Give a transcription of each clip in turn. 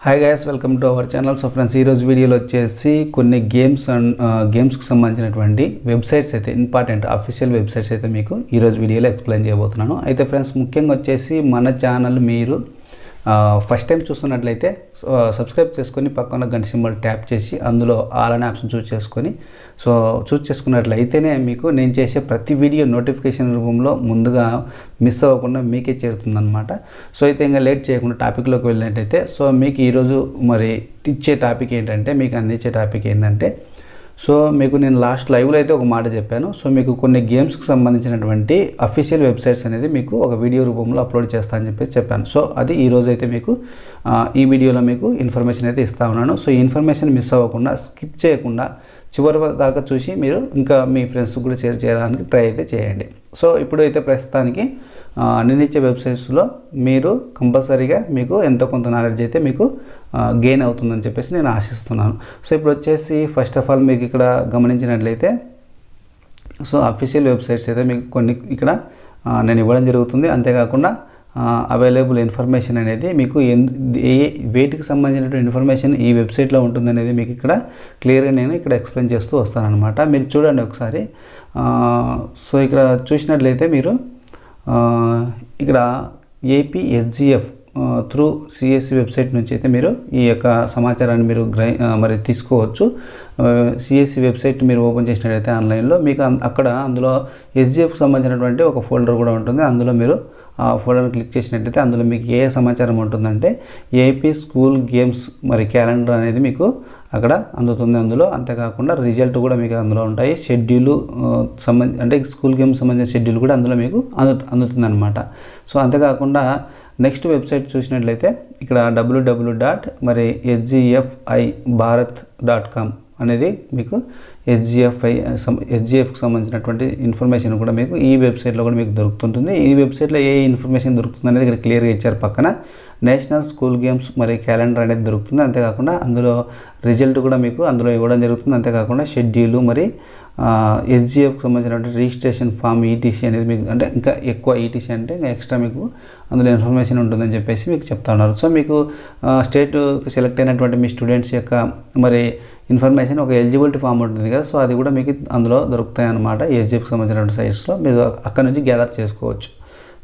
Hi guys, welcome to our channel. So friends, ఈరోజు వీడియోలో వచ్చేసి కొన్ని గేమ్స్కి సంబంధించినటువంటి వెబ్సైట్స్ అయితే ఇంపార్టెంట్ అఫీషియల్ వెబ్సైట్స్ అయితే మీకు ఈరోజు వీడియోలో ఎక్స్ప్లెయిన్ చేయబోతున్నాను. అయితే ఫ్రెండ్స్, ముఖ్యంగా వచ్చేసి మన ఛానల్ మీరు ఫస్ట్ టైం చూస్తున్నట్లయితే సబ్స్క్రైబ్ చేసుకొని పక్కన గంట సింబల్ ట్యాప్ చేసి అందులో ఆల్ అనే ఆప్షన్ చూస్ చేసుకున్నట్లయితేనే మీకు నేను చేసే ప్రతి వీడియో నోటిఫికేషన్ రూపంలో ముందుగా మిస్ అవ్వకుండా మీకే చేరుతుందన్నమాట. సో అయితే ఇంకా లేట్ చేయకుండా టాపిక్లోకి వెళ్ళినట్టయితే, సో మీకు ఈరోజు మరి ఇచ్చే టాపిక్ ఏంటంటే, మీకు అందించే టాపిక్ ఏంటంటే, సో మీకు నేను లాస్ట్ లైవ్లో అయితే ఒక మాట చెప్పాను. సో మీకు కొన్ని గేమ్స్కి సంబంధించినటువంటి అఫీషియల్ వెబ్సైట్స్ అనేది మీకు ఒక వీడియో రూపంలో అప్లోడ్ చేస్తానని చెప్పాను. సో అది ఈరోజు అయితే మీకు ఈ వీడియోలో మీకు ఇన్ఫర్మేషన్ అయితే ఇస్తా ఉన్నాను. సో ఈ ఇన్ఫర్మేషన్ మిస్ అవ్వకుండా, స్కిప్ చేయకుండా చివరి దాకా చూసి మీరు ఇంకా మీ ఫ్రెండ్స్కి కూడా షేర్ చేయడానికి ట్రై అయితే చేయండి. సో ఇప్పుడైతే ప్రస్తుతానికి నేను ఇచ్చే వెబ్సైట్స్లో మీరు కంపల్సరీగా మీకు ఎంతో కొంత నాలెడ్జ్ అయితే మీకు గెయిన్ అవుతుందని చెప్పేసి నేను ఆశిస్తున్నాను. సో ఇప్పుడు వచ్చేసి ఫస్ట్ ఆఫ్ ఆల్ మీకు ఇక్కడ గమనించినట్లయితే, సో అఫీషియల్ వెబ్సైట్స్ అయితే మీకు కొన్ని ఇక్కడ నేను ఇవ్వడం జరుగుతుంది. అంతేకాకుండా అవైలబుల్ ఇన్ఫర్మేషన్ అనేది మీకు వేటికి సంబంధించినటువంటి ఇన్ఫర్మేషన్ ఈ వెబ్సైట్లో ఉంటుంది అనేది మీకు ఇక్కడ క్లియర్గా నేను ఇక్కడ ఎక్స్ప్లెయిన్ చేస్తూ వస్తానన్నమాట. మీరు చూడండి ఒకసారి. సో ఇక్కడ చూసినట్లయితే మీరు ఇక్కడ ఏపీఎస్జిఎఫ్ త్రూ సిఎస్సి వెబ్సైట్ నుంచి అయితే మీరు ఈ యొక్క సమాచారాన్ని మీరు మరి తీసుకోవచ్చు. సిఎస్సి వెబ్సైట్ మీరు ఓపెన్ చేసినట్లయితే ఆన్లైన్లో మీకు అక్కడ అందులో ఎస్జిఎఫ్కి సంబంధించినటువంటి ఒక ఫోల్డర్ కూడా ఉంటుంది. అందులో మీరు ఆ ఫోల్డర్ని క్లిక్ చేసినట్లయితే అందులో మీకు ఏ సమాచారం ఉంటుందంటే, ఏపీ స్కూల్ గేమ్స్ మరి క్యాలెండర్ అనేది మీకు అక్కడ అందుతుంది. అందులో అంతేకాకుండా రిజల్ట్ కూడా మీకు అందులో ఉంటాయి. షెడ్యూల్ అంటే స్కూల్ గేమ్స్ సంబంధించిన షెడ్యూల్ కూడా అందులో మీకు అందుతుంది అనమాట. సో అంతేకాకుండా నెక్స్ట్ వెబ్సైట్ చూసినట్లయితే ఇక్కడ www.sgfibharat.com అనేది మీకు ఎస్జిఎఫ్కి సంబంధించినటువంటి ఇన్ఫర్మేషన్ కూడా మీకు ఈ వెబ్సైట్లో కూడా మీకు దొరుకుతుంటుంది. ఈ వెబ్సైట్లో ఏ ఇన్ఫర్మేషన్ దొరుకుతుంది అనేది ఇక్కడ క్లియర్గా ఇచ్చారు. పక్కన నేషనల్ స్కూల్ గేమ్స్ మరి క్యాలెండర్ అనేది దొరుకుతుంది. అంతేకాకుండా అందులో రిజల్ట్ కూడా మీకు అందులో ఇవ్వడం జరుగుతుంది. అంతేకాకుండా షెడ్యూల్ మరి ఎస్జిఎఫ్కి సంబంధించినటువంటి రిజిస్ట్రేషన్ ఫామ్ ఈటీసీ అనేది మీకు, అంటే ఇంకా ఎక్కువ ఈటీసీ అంటే ఇంకా ఎక్స్ట్రా మీకు అందులో ఇన్ఫర్మేషన్ ఉంటుందని చెప్పేసి మీకు చెప్తా ఉన్నారు. సో మీకు స్టేట్కి సెలెక్ట్ అయినటువంటి మీ స్టూడెంట్స్ యొక్క మరి ఇన్ఫర్మేషన్ ఒక ఎలిజిబిలిటీ ఫామ్ ఉంటుంది కదా, సో అది కూడా మీకు అందులో దొరుకుతాయి అన్నమాట. ఎస్జిఎఫ్కి సంబంధించినటువంటి సైట్స్లో మీరు అక్కడ నుంచి గ్యాదర్ చేసుకోవచ్చు.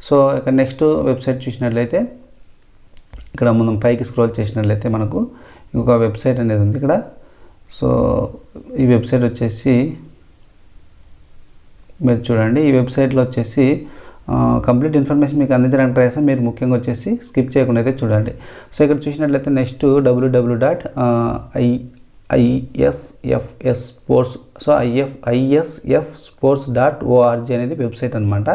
సో ఇక నెక్స్ట్ వెబ్సైట్ చూసినట్లయితే, ఇక్కడ మనం పైకి స్క్రోల్ చేసినట్లయితే మనకు ఇంకొక వెబ్సైట్ అనేది ఉంది ఇక్కడ. సో ఈ వెబ్సైట్ వచ్చేసి మీరు చూడండి. ఈ వెబ్సైట్లో వచ్చేసి కంప్లీట్ ఇన్ఫర్మేషన్ మీకు అందించడానికి ట్రై చేస్తాను. మీరు ముఖ్యంగా వచ్చేసి స్కిప్ చేయకుండా అయితే చూడండి. సో ఇక్కడ చూసినట్లయితే next www.isfs sports, so isfsports.org అనేది వెబ్సైట్ అనమాట.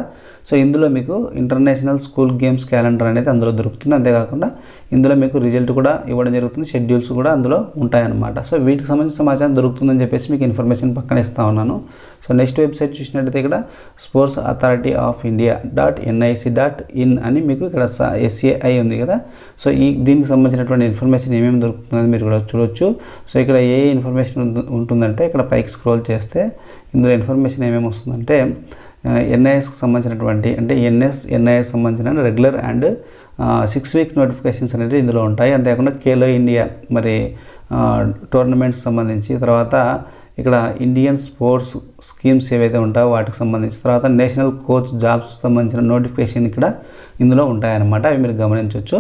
సో ఇందులో మీకు ఇంటర్నేషనల్ స్కూల్ గేమ్స్ క్యాలెండర్ అనేది అందులో దొరుకుతుంది. అంతేకాకుండా ఇందులో మీకు రిజల్ట్ కూడా ఇవ్వడం జరుగుతుంది. షెడ్యూల్స్ కూడా అందులో ఉంటాయన్నమాట. సో వీటికి సంబంధించిన సమాచారం దొరుకుతుందని చెప్పేసి మీకు ఇన్ఫర్మేషన్ పక్కన ఇస్తూ ఉన్నాను. సో నెక్స్ట్ వెబ్సైట్ చూసినట్లయితే ఇక్కడ స్పోర్ట్స్ అథారిటీ ఆఫ్ ఇండియా.nic.in అని మీకు ఇక్కడ SAI ఉంది కదా. సో దీనికి సంబంధించినటువంటి ఇన్ఫర్మేషన్ ఏమేమి దొరుకుతుందని మీరు కూడా చూడవచ్చు. సో ఇక్కడ ఏ ఇన్ఫర్మేషన్ ఉంటుందంటే, ఇక్కడ పైకి స్క్రోల్ చేస్తే ఇందులో ఇన్ఫర్మేషన్ ఏమేమి వస్తుందంటే, NISకి సంబంధించినటువంటి, అంటే NIS సంబంధించిన రెగ్యులర్ అండ్ 6 వీక్ నోటిఫికేషన్స్ అనేవి ఇందులో ఉంటాయి. అంతేకాకుండా ఖేలో ఇండియా మరి టోర్నమెంట్స్ సంబంధించి, తర్వాత ఇక్కడ ఇండియన్ స్పోర్ట్స్ స్కీమ్స్ ఏవైతే ఉంటాయో వాటికి సంబంధించి, తర్వాత నేషనల్ కోచ్ జాబ్స్ సంబంధించిన నోటిఫికేషన్ ఇక్కడ ఇందులో ఉంటాయన్నమాట. అవి మీరు గమనించవచ్చు.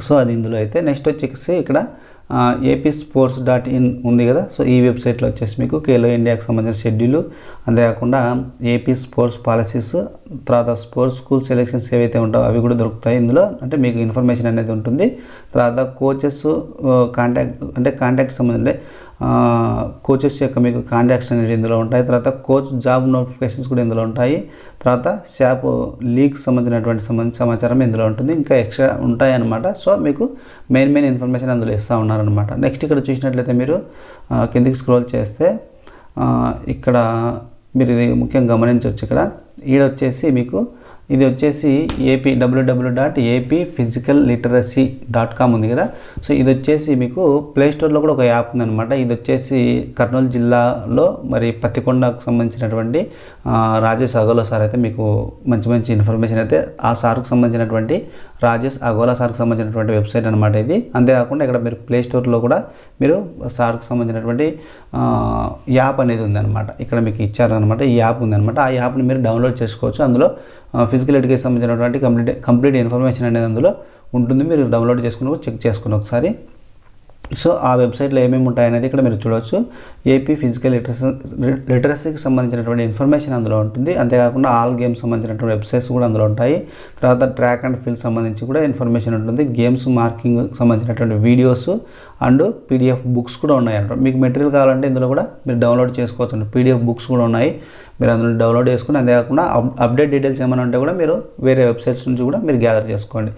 సో అది ఇందులో అయితే నెక్స్ట్ వచ్చేసి ఇక్కడ APSports.in ఉంది కదా. సో ఈ వెబ్సైట్లో వచ్చేసి మీకు ఖేలో ఇండియాకి సంబంధించిన షెడ్యూల్, అంతేకాకుండా ఏపీ స్పోర్ట్స్ పాలసీస్, తర్వాత స్పోర్ట్స్ స్కూల్ సెలెక్షన్స్ ఏవైతే ఉంటాయో అవి కూడా దొరుకుతాయి ఇందులో. అంటే మీకు ఇన్ఫర్మేషన్ అనేది ఉంటుంది. తర్వాత కోచెస్ కాంటాక్ట్ సంబంధించి కోచెస్ యొక్క మీకు కాంటాక్ట్స్ అనేవి ఇందులో ఉంటాయి. తర్వాత కోచ్ జాబ్ నోటిఫికేషన్స్ కూడా ఇందులో ఉంటాయి. తర్వాత షాప్ లీగ్ సంబంధించినటువంటి సమాచారం ఇందులో ఉంటుంది. ఇంకా ఎక్స్ట్రా ఉంటాయి అన్నమాట. సో మీకు మెయిన్ ఇన్ఫర్మేషన్ అందులో ఇస్తూ ఉన్నారనమాట. నెక్స్ట్ ఇక్కడ చూసినట్లయితే మీరు కిందికి స్క్రోల్ చేస్తే ఇక్కడ మీరు ఇది ముఖ్యంగా గమనించవచ్చు. ఇక్కడ వచ్చేసి మీకు ఇది వచ్చేసి www.apphysicalliteracy.com ఉంది కదా. సో ఇది వచ్చేసి మీకు ప్లే స్టోర్లో కూడా ఒక యాప్ ఉందన్నమాట. ఇది వచ్చేసి కర్నూలు జిల్లాలో మరి పత్తికొండకు సంబంధించినటువంటి రాజేష్ అగోలో సార్ అయితే మీకు మంచి ఇన్ఫర్మేషన్ అయితే ఆ సార్కు సంబంధించినటువంటి రాజేష్ అగోలా సార్కి సంబంధించినటువంటి వెబ్సైట్ అనమాట ఇది. అంతేకాకుండా ఇక్కడ మీరు ప్లే స్టోర్లో కూడా మీరు సార్కి సంబంధించినటువంటి యాప్ అనేది ఉందన్నమాట. ఇక్కడ మీకు ఇచ్చారనమాట, ఈ యాప్ ఉందన్నమాట. ఆ యాప్ని మీరు డౌన్లోడ్ చేసుకోవచ్చు. అందులో ఫిజికల్ ఎడ్యుకేషన్ సంబంధించినటువంటి కంప్లీట్ ఇన్ఫర్మేషన్ అనేది అందులో ఉంటుంది. మీరు డౌన్లోడ్ చేసుకుని చెక్ చేసుకుని ఒకసారి. సో ఆ వెబ్సైట్లో ఏమేమి ఉంటాయనేది ఇక్కడ మీరు చూడవచ్చు. ఏపీ ఫిజికల్ లిటరసీకి సంబంధించినటువంటి ఇన్ఫర్మేషన్ అందులో ఉంటుంది. అంతేకాకుండా ఆల్ గేమ్స్ సంబంధించినటువంటి వెబ్సైట్స్ కూడా అందులో ఉంటాయి. తర్వాత ట్రాక్ అండ్ ఫీల్డ్ సంబంధించి కూడా ఇన్ఫర్మేషన్ ఉంటుంది. గేమ్స్ మార్కింగ్ సంబంధించినటువంటి వీడియోస్ అండ్ పీడిఎఫ్ బుక్స్ కూడా ఉన్నాయంట. మీకు మెటీరియల్ కావాలంటే ఇందులో కూడా మీరు డౌన్లోడ్ చేసుకోవచ్చు. పీడిఎఫ్ బుక్స్ కూడా ఉన్నాయి, మీరు అందులో డౌన్లోడ్ చేసుకుని. అంతేకాకుండా అప్డేట్ డీటెయిల్స్ ఏమైనా ఉంటే కూడా మీరు వేరే వెబ్సైట్స్ నుంచి కూడా మీరు గ్యాదర్ చేసుకోండి.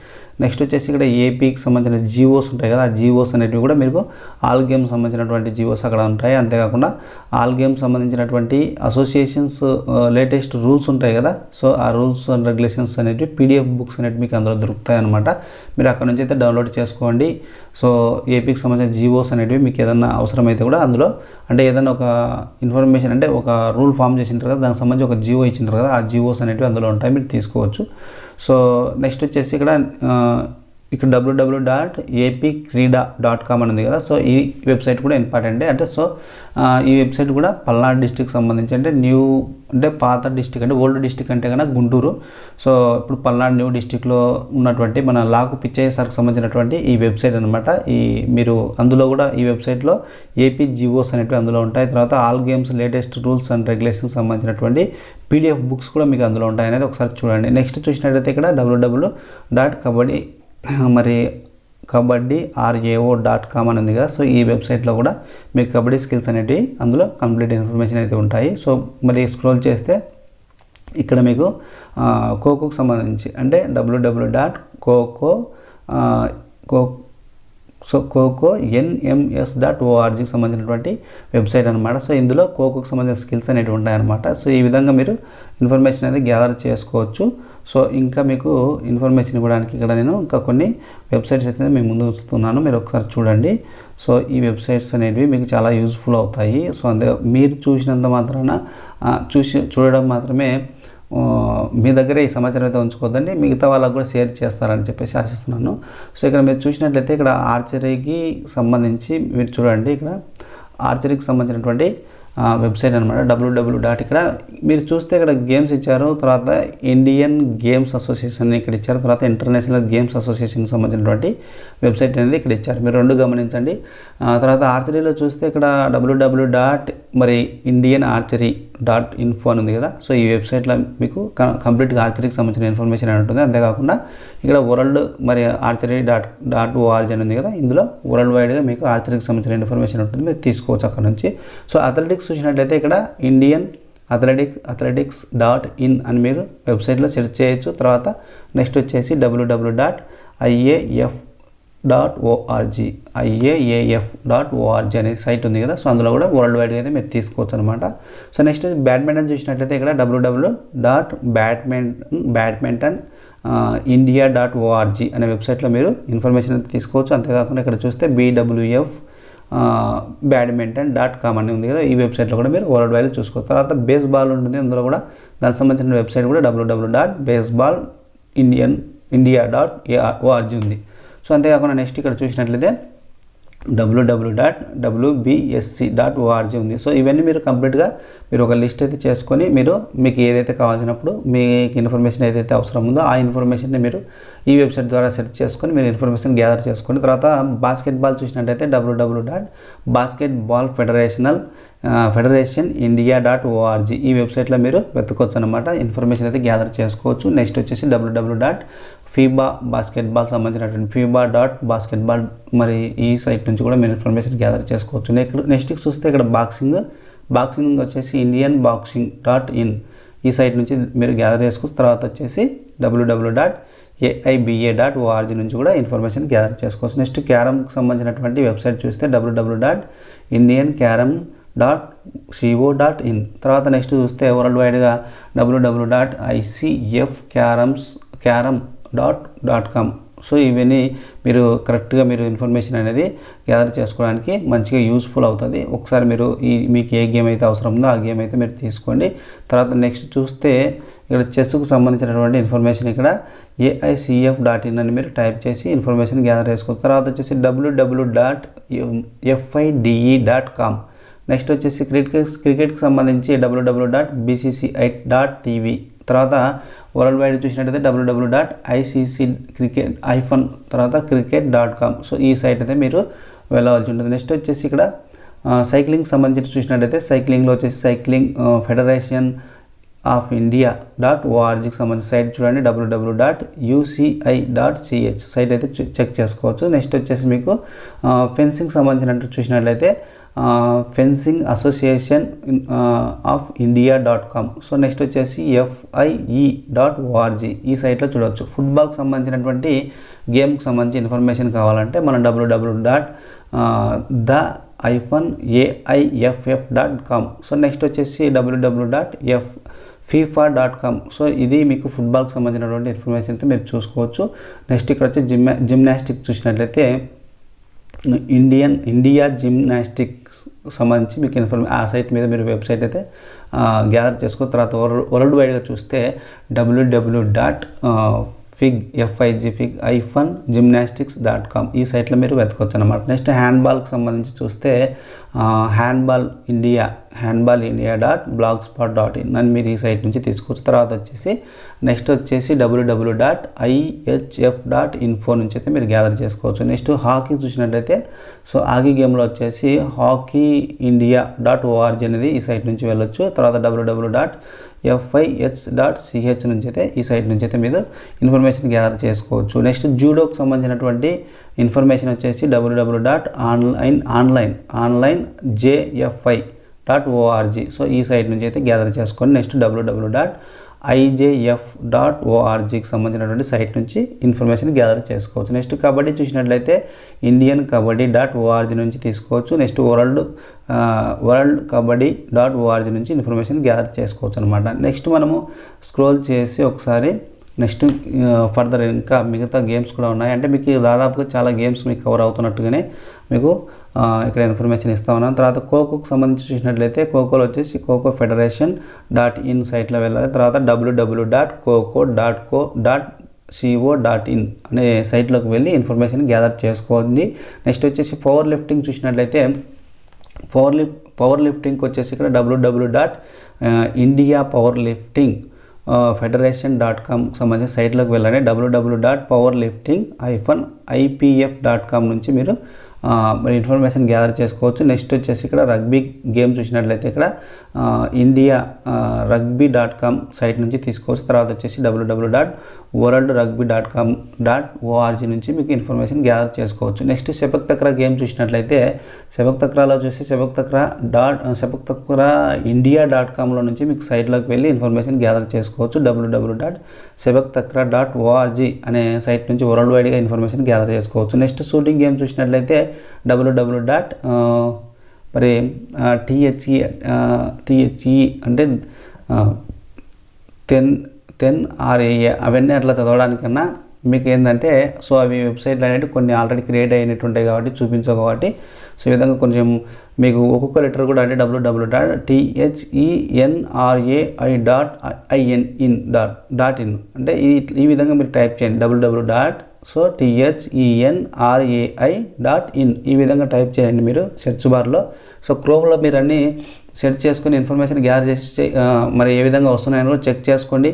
నెక్స్ట్ వచ్చేసి ఇక్కడ ఏపీకి సంబంధించిన జీవోస్ ఉంటాయి కదా, ఆ జీవోస్ అనేటివి కూడా మీకు ఆల్ గేమ్స్ సంబంధించినటువంటి జీవోస్ అక్కడ ఉంటాయి. అంతేకాకుండా ఆల్ గేమ్స్ సంబంధించినటువంటి అసోసియేషన్స్ లేటెస్ట్ రూల్స్ ఉంటాయి కదా, సో ఆ రూల్స్ అండ్ రెగ్యులేషన్స్ అనేవి పీడిఎఫ్ బుక్స్ అనేవి మీకు అందులో దొరుకుతాయి అనమాట. మీరు అక్కడ నుంచి అయితే డౌన్లోడ్ చేసుకోండి. సో ఏపీకి సంబంధించిన జీవోస్ అనేవి మీకు ఏదైనా అవసరమైతే కూడా అందులో, అంటే ఏదైనా ఒక ఇన్ఫర్మేషన్, అంటే ఒక రూల్ ఫామ్ చేసింటారు కదా, దానికి సంబంధించి ఒక జీవో ఇచ్చింటారు కదా, ఆ జీవోస్ అనేవి అందులో ఉంటాయి, మీరు తీసుకోవచ్చు. సో నెక్స్ట్ వచ్చేసి ఇక్కడ www.apcreeda.com అని ఉంది కదా, సో ఈ వెబ్సైట్ కూడా ఇంపార్టెంటే. అంటే సో ఈ వెబ్సైట్ కూడా పల్నాడు డిస్ట్రిక్ట్ సంబంధించి, అంటే పాత డిస్ట్రిక్ట్, అంటే ఓల్డ్ డిస్ట్రిక్ట్ అంటే కన్నా గుంటూరు. సో ఇప్పుడు పల్నాడు న్యూ డిస్ట్రిక్ట్లో ఉన్నటువంటి మన లాకు పిచ్చయ్య సార్కి సంబంధించినటువంటి ఈ వెబ్సైట్ అనమాట. మీరు అందులో కూడా ఈ వెబ్సైట్లో ఏపీ జీవోస్ అనేవి అందులో ఉంటాయి. తర్వాత all games latest rules and regulations సంబంధించినటువంటి పీడిఎఫ్ బుక్స్ కూడా మీకు అందులో ఉంటాయి అనేది ఒకసారి చూడండి. నెక్స్ట్ చూసినట్టయితే ఇక్కడ www.kabaddi.rao.com అని ఉంది కదా, సో ఈ వెబ్సైట్లో కూడా మీకు కబడ్డీ స్కిల్స్ అనేవి అందులో కంప్లీట్ ఇన్ఫర్మేషన్ అయితే ఉంటాయి. సో మరి స్క్రోల్ చేస్తే ఇక్కడ మీకు ఖోఖోకి సంబంధించి, అంటే www.khonms.orgకి సంబంధించినటువంటి వెబ్సైట్ అనమాట. సో ఇందులో ఖోఖోకి సంబంధించిన స్కిల్స్ అనేవి ఉంటాయన్నమాట. సో ఈ విధంగా మీరు ఇన్ఫర్మేషన్ అనేది గ్యాదర్ చేసుకోవచ్చు. సో ఇంకా మీకు ఇన్ఫర్మేషన్ ఇవ్వడానికి ఇక్కడ నేను ఇంకా కొన్ని వెబ్సైట్స్ అయితే మేము ముందు ఉంచుతున్నాను, మీరు ఒకసారి చూడండి. సో ఈ వెబ్సైట్స్ అనేవి మీకు చాలా యూజ్ఫుల్ అవుతాయి. సో అంతే, మీరు చూసినంత మాత్రాన చూడడం మాత్రమే మీ దగ్గర ఈ సమాచారం అయితే ఉంచుకోవద్దండి, మిగతా వాళ్ళకు కూడా షేర్ చేస్తారని చెప్పేసి ఆశిస్తున్నాను. సో ఇక్కడ మీరు చూసినట్లయితే ఇక్కడ ఆర్చరీకి సంబంధించి మీరు చూడండి, ఇక్కడ ఆర్చరీకి సంబంధించినటువంటి వెబ్సైట్ అనమాట. www. ఇక్కడ మీరు చూస్తే ఇక్కడ గేమ్స్ ఇచ్చారు, తర్వాత ఇండియన్ గేమ్స్ అసోసియేషన్ ఇక్కడ ఇచ్చారు, తర్వాత ఇంటర్నేషనల్ గేమ్స్ అసోసియేషన్కి సంబంధించినటువంటి వెబ్సైట్ అనేది ఇక్కడ ఇచ్చారు, మీరు రెండు గమనించండి. తర్వాత ఆర్చరీలో చూస్తే ఇక్కడ www.indianarchery.info అని ఉంది కదా, సో ఈ వెబ్సైట్లో మీకు కంప్లీట్గా ఆర్చరీకి సంబంధించిన ఇన్ఫర్మేషన్ అని ఉంటుంది. అంతేకాకుండా ఇక్కడ వరల్డ్ archery.org అని ఉంది కదా, ఇందులో వరల్డ్ వైడ్గా మీకు ఆర్చరీకి సంబంధించిన ఇన్ఫర్మేషన్ ఉంటుంది, మీరు తీసుకోవచ్చు అక్కడ నుంచి. సో అథ్లెటిక్స్ చూసినట్లయితే ఇక్కడ ఇండియన్ athletics.in అని మీరు వెబ్సైట్లో సెర్చ్ చేయొచ్చు. తర్వాత నెక్స్ట్ వచ్చేసి www.iaaf.org అనే సైట్ ఉంది కదా, సో అందులో కూడా వరల్డ్ వైడ్గా అయితే మీరు తీసుకోవచ్చు అనమాట. సో నెక్స్ట్ బ్యాడ్మింటన్ చూసినట్లయితే ఇక్కడ www.badmintonindia.org అనే వెబ్సైట్లో మీరు ఇన్ఫర్మేషన్ అయితే తీసుకోవచ్చు. అంతేకాకుండా ఇక్కడ చూస్తే BWF badminton.com అని ఉంది కదా, ఈ వెబ్సైట్లో కూడా మీరు వరల్డ్ వైడ్ చూసుకోవచ్చు. తర్వాత బేస్బాల్ ఉంటుంది, అందులో కూడా దానికి సంబంధించిన వెబ్సైట్ కూడా www.baseballindia.org ఉంది. సో అంతేకాకుండా నెక్స్ట్ ఇక్కడ చూసినట్లయితే www.wbsc.org ఉంది. సో ఇవన్నీ మీరు కంప్లీట్గా మీరు ఒక లిస్ట్ అయితే చేసుకొని మీకు ఏదైతే కావాల్సినప్పుడు మీకు ఇన్ఫర్మేషన్ ఏదైతే అవసరం ఉందో ఆ ఇన్ఫర్మేషన్ని మీరు ఈ వెబ్సైట్ ద్వారా సెర్చ్ చేసుకొని మీరు ఇన్ఫర్మేషన్ గ్యాదర్ చేసుకొని, తర్వాత బాస్కెట్బాల్ చూసినట్టయితే www.basketballfederationindia.org ఈ వెబ్సైట్లో మీరు వెతుకోవచ్చు అనమాట, ఇన్ఫర్మేషన్ అయితే గ్యాదర్ చేసుకోవచ్చు. నెక్స్ట్ వచ్చేసి www.FIBA బాస్కెట్బాల్ సంబంధించినటువంటి FIBA.basketball మరి ఈ సైట్ నుంచి కూడా మీరు ఇన్ఫర్మేషన్ గ్యాదర్ చేసుకోవచ్చు. నెక్స్ట్ చూస్తే ఇక్కడ బాక్సింగ్ వచ్చేసి indianboxing.in ఈ సైట్ నుంచి మీరు గ్యాదర్ చేసుకోవచ్చు. తర్వాత వచ్చేసి www.aiba.org నుంచి కూడా ఇన్ఫర్మేషన్ గ్యాదర్ చేసుకోవచ్చు. నెక్స్ట్ క్యారమ్కి సంబంధించినటువంటి వెబ్సైట్ చూస్తే www.indiancarom.co.in. తర్వాత నెక్స్ట్ చూస్తే వరల్డ్ వైడ్గా www.icfcarom.com. సో ఇవన్నీ మీరు కరెక్ట్గా మీరు ఇన్ఫర్మేషన్ అనేది గ్యాదర్ చేసుకోవడానికి మంచిగా యూస్ఫుల్ అవుతుంది. ఒకసారి మీరు మీకు ఏ గేమ్ అయితే అవసరం ఉందో ఆ గేమ్ అయితే మీరు తీసుకోండి. తర్వాత నెక్స్ట్ చూస్తే ఇక్కడ చెస్కు సంబంధించినటువంటి ఇన్ఫర్మేషన్ ఇక్కడ AICF.in అని మీరు టైప్ చేసి ఇన్ఫర్మేషన్ గ్యాదర్ చేసుకోవచ్చు. తర్వాత వచ్చేసి www.fide.com. నెక్స్ట్ వచ్చేసి క్రికెట్కి సంబంధించి www.bcci.tv. తర్వాత వరల్డ్ వైడ్ చూసినట్టయితే www.icc.cricket తర్వాత cricket.com. సో ఈ సైట్ అయితే మీరు వెళ్ళవలసి ఉంటుంది. నెక్స్ట్ వచ్చేసి ఇక్కడ సైక్లింగ్ సంబంధించి చూసినట్టయితే సైక్లింగ్లో వచ్చేసి సైక్లింగ్ ఫెడరేషన్ ఆఫ్ ఇండియా.orgకి సంబంధించిన సైట్ చూడండి, www.uci.ch సైట్ అయితే చెక్ చేసుకోవచ్చు. నెక్స్ట్ వచ్చేసి మీకు ఫెన్సింగ్ సంబంధించినట్టు చూసినట్లయితే fencing association of India dot com. So next వచ్చేసి FIE.org ఈ సైట్లో చూడవచ్చు. ఫుట్బాల్కి సంబంధించినటువంటి గేమ్కి సంబంధించి ఇన్ఫర్మేషన్ కావాలంటే మనం www.the-aiff.com. సో నెక్స్ట్ వచ్చేసి www.FIFA.com. సో ఇది మీకు ఫుట్బాల్కి సంబంధించినటువంటి ఇన్ఫర్మేషన్ అయితే మీరు చూసుకోవచ్చు. నెక్స్ట్ ఇక్కడ వచ్చి జిమ్నాస్టిక్ చూసినట్లయితే ఇండియా జిమ్నాస్టిక్స్ సంబంధించి మీకు ఆ సైట్ మీద మీరు వెబ్సైట్ అయితే గ్యాదర్ చేసుకో. తర్వాత వరల్డ్ వైడ్గా చూస్తే www.fig-gymnastics.com ఈ సైట్లో మీరు వెతకొచ్చు అనమాట. నెక్స్ట్ హ్యాండ్బాల్కి సంబంధించి చూస్తే handballindia.blogspot.in అని మీరు ఈ సైట్ నుంచి తీసుకోవచ్చు. తర్వాత వచ్చేసి నెక్స్ట్ వచ్చేసి www.ihf.info నుంచి అయితే మీరు గ్యాదర్ చేసుకోవచ్చు. నెక్స్ట్ హాకీ చూసినట్టయితే సో హాకీ గేమ్లో వచ్చేసి hockeyindia.org అనేది ఈ సైట్ నుంచి వెళ్ళొచ్చు. తర్వాత www.fih.ch నుంచి అయితే ఈ సైట్ నుంచి అయితే మీరు ఇన్ఫర్మేషన్ గ్యాదర్ చేసుకోవచ్చు. నెక్స్ట్ జూడోకి సంబంధించినటువంటి ఇన్ఫర్మేషన్ వచ్చేసి www.onlinejfi.org సో ఈ సైట్ నుంచి అయితే గ్యాదర్ చేసుకోండి. నెక్స్ట్ www.ijf.orgకి సంబంధించినటువంటి సైట్ నుంచి ఇన్ఫర్మేషన్ గ్యాదర్ చేసుకోవచ్చు. నెక్స్ట్ కబడ్డీ చూసినట్లయితే indiankabaddi.org నుంచి తీసుకోవచ్చు. నెక్స్ట్ worldkabaddi.org నుంచి ఇన్ఫర్మేషన్ గ్యాదర్ చేసుకోవచ్చు అనమాట. నెక్స్ట్ మనము స్క్రోల్ చేసి ఒకసారి నెక్స్ట్ ఫర్దర్ ఇంకా మిగతా గేమ్స్ కూడా ఉన్నాయి. అంటే మీకు దాదాపుగా చాలా గేమ్స్ మీకు కవర్ అవుతున్నట్టుగానే మీకు ఇక్కడ ఇన్ఫర్మేషన్ ఇస్తా ఉన్నాను. తర్వాత ఖోఖోకి సంబంధించి చూసినట్లయితే ఖోఖోలో వచ్చేసి ఖోఖో ఫెడరేషన్.in సైట్లో వెళ్ళాలి. తర్వాత www.kho.co.in అనే సైట్లోకి వెళ్ళి ఇన్ఫర్మేషన్ గ్యాదర్ చేసుకోండి. నెక్స్ట్ వచ్చేసి పవర్ లిఫ్టింగ్ చూసినట్లయితే పవర్ లిఫ్టింగ్కి వచ్చేసి ఇక్కడ www.indiapowerlifting.federation.com సంబంధించిన సైట్లోకి వెళ్ళండి. www.powerlifting-ipf.com నుంచి మీరు మరి ఇన్ఫర్మేషన్ గ్యాదర్ చేసుకోవచ్చు. నెక్స్ట్ వచ్చేసి ఇక్కడ రగ్బీ గేమ్ చూసినట్లయితే ఇక్కడ indiarugby.com సైట్ నుంచి తీసుకోవచ్చు. తర్వాత వచ్చేసి www.worldrugby.com.org నుంచి మీకు ఇన్ఫర్మేషన్ గ్యాదర్ చేసుకోవచ్చు. నెక్స్ట్ సెపక్ తక్రా గేమ్ చూసినట్లయితే సెపక్ తక్రాలో చూసి సెపక్ తక్రా ఇండియా.comలో నుంచి మీకు సైట్లోకి వెళ్ళి ఇన్ఫర్మేషన్ గ్యాదర్ చేసుకోవచ్చు. www.sebaktakra.org అనే సైట్ నుంచి వరల్డ్ వైడ్గా ఇన్ఫర్మేషన్ గ్యాదర్ చేసుకోవచ్చు. నెక్స్ట్ షూటింగ్ గేమ్ చూసినట్లయితే www.THE అంటే 10 RAA అవన్నీ అట్లా చదవడానికన్నా మీకు ఏంటంటే సో అవి వెబ్సైట్లు అనేవి కొన్ని ఆల్రెడీ క్రియేట్ అయినట్టు ఉంటాయి కాబట్టి చూపించవు కాబట్టి సో ఈ విధంగా కొంచెం మీకు ఒక్కొక్క లెటర్ కూడా అంటే www.THENRAI.in అంటే ఈ విధంగా మీరు టైప్ చేయండి THENRAI.in ఈ విధంగా టైప్ చేయండి మీరు సెర్చ్ బార్లో. సో క్రోమ్లో మీరు అన్నీ సెర్చ్ చేసుకొని ఇన్ఫర్మేషన్ గ్యాదర్ చేసి మరి ఏ విధంగా వస్తున్నాయని కూడా చెక్ చేసుకోండి.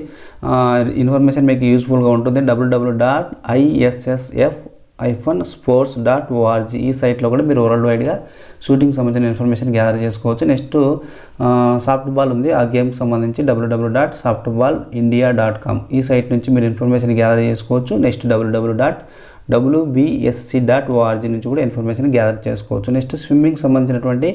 ఇన్ఫర్మేషన్ మీకు యూస్ఫుల్గా ఉంటుంది. www.issf-sports.org ఈ సైట్లో కూడా మీరు వరల్డ్ వైడ్గా షూటింగ్ సంబంధించిన ఇన్ఫర్మేషన్ గ్యాదర్ చేసుకోవచ్చు. నెక్స్ట్ సాఫ్ట్ బాల్ ఉంది, ఆ గేమ్కి సంబంధించి www.softballindia.com ఈ సైట్ నుంచి మీరు ఇన్ఫర్మేషన్ గ్యాదర్ చేసుకోవచ్చు. నెక్స్ట్ www.wbsc.org నుంచి కూడా ఇన్ఫర్మేషన్ గ్యాదర్ చేసుకోవచ్చు. నెక్స్ట్ స్విమ్మింగ్ సంబంధించినటువంటి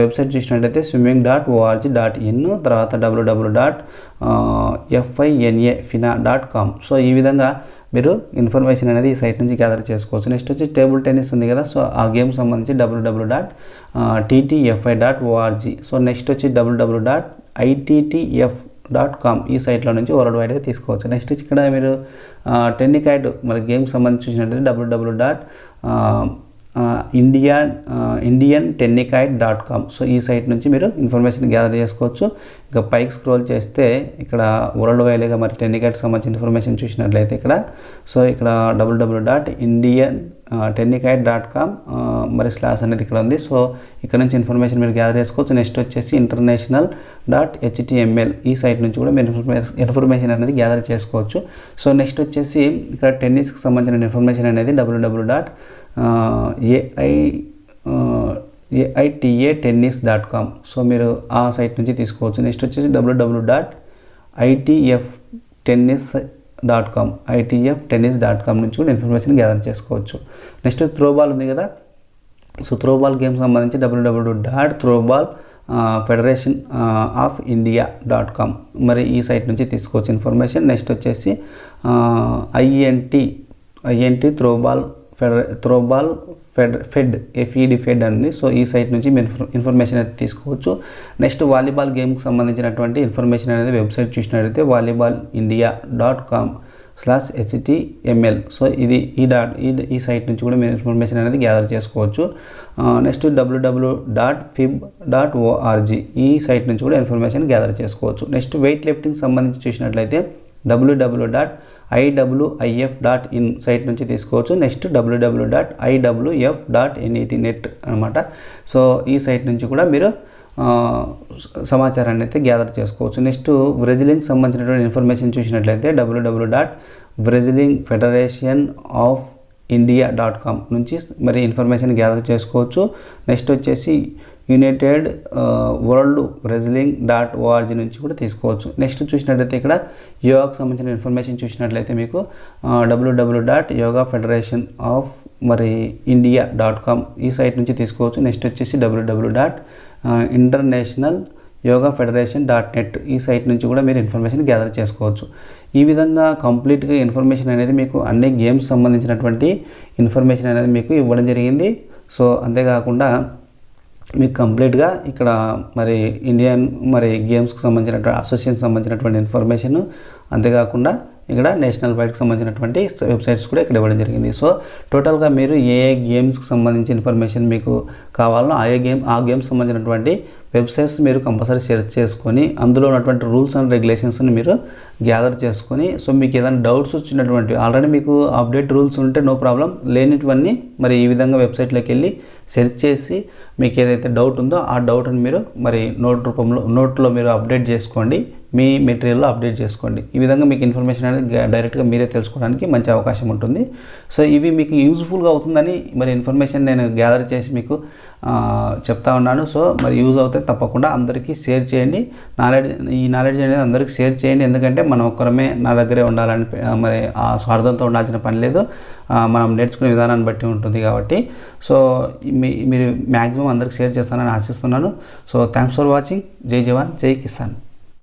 వెబ్సైట్ చూసినట్లయితే swimming.org.in తర్వాత www.fina.com సో ఈ విధంగా మీరు ఇన్ఫర్మేషన్ అనేది ఈ సైట్ నుంచి గ్యాదర్ చేసుకోవచ్చు. నెక్స్ట్ వచ్చి టేబుల్ టెన్నిస్ ఉంది కదా, సో ఆ గేమ్ సంబంధించి www.ttfi.org సో నెక్స్ట్ వచ్చి www.ittf .com ఈ సైట్లో నుంచి వరల్డ్ వైడ్గా తీసుకోవచ్చు. నెక్స్ట్ ఇక్కడ మీరు టెన్నికైట్ మరి గేమ్కి సంబంధించి చూసినట్లయితే www.indiantennikite.com సో ఈ సైట్ నుంచి మీరు ఇన్ఫర్మేషన్ గ్యాదర్ చేసుకోవచ్చు. ఇంకా పైకి స్క్రోల్ చేస్తే ఇక్కడ వరల్డ్ వైడ్గా మరి టెన్నికైట్కి సంబంధించిన ఇన్ఫర్మేషన్ చూసినట్లయితే ఇక్కడ సో ఇక్కడ www.indiantennikite.com మరి స్లాష్ అనేది ఇక్కడ ఉంది. సో ఇక్కడ నుంచి ఇన్ఫర్మేషన్ మీరు గ్యాదర్ చేసుకోవచ్చు. నెక్స్ట్ వచ్చేసి international.html ఈ సైట్ నుంచి కూడా మీరు ఇన్ఫర్మేషన్ అనేది గ్యాదర్ చేసుకోవచ్చు. సో నెక్స్ట్ వచ్చేసి ఇక్కడ టెన్నిస్కి సంబంధించిన ఇన్ఫర్మేషన్ అనేది www.aitatennis.com సో మీరు ఆ సైట్ నుంచి తీసుకోవచ్చు. నెక్స్ట్ వచ్చేసి www.itftennis.com నుంచి కూడా ఇన్ఫర్మేషన్ గ్యాదర్ చేసుకోవచ్చు. నెక్స్ట్ త్రోబాల్ ఉంది కదా, సో త్రోబాల్ గేమ్ సంబంధించి www.throwballfederationofindia.com మరి ఈ సైట్ నుంచి తీసుకోవచ్చు ఇన్ఫర్మేషన్. నెక్స్ట్ వచ్చేసి INT త్రోబాల్ ఫెడ్ అండి. సో ఈ సైట్ నుంచి మీరు ఇన్ఫర్మేషన్ అయితే తీసుకోవచ్చు. నెక్స్ట్ వాలీబాల్ గేమ్కి సంబంధించినటువంటి ఇన్ఫర్మేషన్ అనేది వెబ్సైట్ చూసినట్లయితే volleyballindia.com/html సో ఇది ఈ సైట్ నుంచి కూడా మీరు ఇన్ఫర్మేషన్ అనేది గ్యాదర్ చేసుకోవచ్చు. నెక్స్ట్ www.fib.org ఈ సైట్ నుంచి కూడా ఇన్ఫర్మేషన్ గ్యాదర్ చేసుకోవచ్చు. నెక్స్ట్ వెయిట్ లిఫ్టింగ్ సంబంధించి చూసినట్లయితే www.iwif.in సైట్ నుంచి తీసుకోవచ్చు. నెక్స్ట్ www.iwf.net అనమాట. సో ఈ సైట్ నుంచి కూడా మీరు సమాచారాన్ని అయితే గ్యాదర్ చేసుకోవచ్చు. నెక్స్ట్ వ్రెజ్లింగ్కి సంబంధించినటువంటి ఇన్ఫర్మేషన్ చూసినట్లయితే www.wrestlingofindia.com నుంచి మరి ఇన్ఫర్మేషన్ గ్యాదర్ చేసుకోవచ్చు. నెక్స్ట్ వచ్చేసి యునైటెడ్ వరల్డ్ wrestling.org నుంచి కూడా తీసుకోవచ్చు. నెక్స్ట్ చూసినట్లయితే ఇక్కడ యోగాకు సంబంధించిన ఇన్ఫర్మేషన్ చూసినట్లయితే మీకు www.yogafederationofindia.com ఈ సైట్ నుంచి తీసుకోవచ్చు. నెక్స్ట్ వచ్చేసి www.internationalyogafederation.net ఈ సైట్ నుంచి కూడా మీరు ఇన్ఫర్మేషన్ గ్యాదర్ చేసుకోవచ్చు. ఈ విధంగా కంప్లీట్గా ఇన్ఫర్మేషన్ అనేది మీకు అన్ని గేమ్స్ సంబంధించినటువంటి ఇన్ఫర్మేషన్ అనేది మీకు ఇవ్వడం జరిగింది. సో అంతేకాకుండా మీకు కంప్లీట్గా ఇక్కడ మరి ఇండియన్ మరి గేమ్స్కి సంబంధించినటువంటి అసోసియేషన్ సంబంధించినటువంటి ఇన్ఫర్మేషన్, అంతేకాకుండా ఇక్కడ నేషనల్ వైడ్కి సంబంధించినటువంటి వెబ్సైట్స్ కూడా ఇక్కడ ఇవ్వడం జరిగింది. సో టోటల్గా మీరు ఏ గేమ్స్కి సంబంధించి ఇన్ఫర్మేషన్ మీకు కావాలో ఆ గేమ్స్ సంబంధించినటువంటి వెబ్సైట్స్ మీరు కంపల్సరీ సెర్చ్ చేసుకొని అందులో ఉన్నటువంటి రూల్స్ అండ్ రెగ్యులేషన్స్ని మీరు గ్యాదర్ చేసుకొని సో మీకు ఏదైనా డౌట్స్ వచ్చినటువంటి ఆల్రెడీ మీకు అప్డేట్ రూల్స్ ఉంటే నో ప్రాబ్లం, లేనిటివన్నీ మరి ఈ విధంగా వెబ్సైట్లోకి వెళ్ళి సెర్చ్ చేసి మీకు ఏదైతే డౌట్ ఉందో ఆ డౌట్ని మీరు మరి నోట్లో మీరు అప్డేట్ చేసుకోండి, మీ మెటీరియల్లో అప్డేట్ చేసుకోండి. ఈ విధంగా మీకు ఇన్ఫర్మేషన్ అనేది డైరెక్ట్గా మీరే తెలుసుకోవడానికి మంచి అవకాశం ఉంటుంది. సో ఇవి మీకు యూజ్ఫుల్గా అవుతుందని మరి ఇన్ఫర్మేషన్ నేను గ్యాదర్ చేసి మీకు చెప్తా ఉన్నాను. సో మరి యూజ్ అవుతే తప్పకుండా అందరికీ షేర్ చేయండి. ఈ నాలెడ్జ్ అనేది అందరికీ షేర్ చేయండి. ఎందుకంటే మనం ఒక్కరమే నా దగ్గరే ఉండాలని మరి ఆ స్వార్థంతో ఉండాల్సిన పని లేదు, మనం నేర్చుకునే విధానాన్ని బట్టి ఉంటుంది కాబట్టి సో మీరు మ్యాక్సిమం అందరికి షేర్ చేస్తానని ఆశిస్తున్నాను. So thanks for watching. జై జవాన్ జై కిసాన్.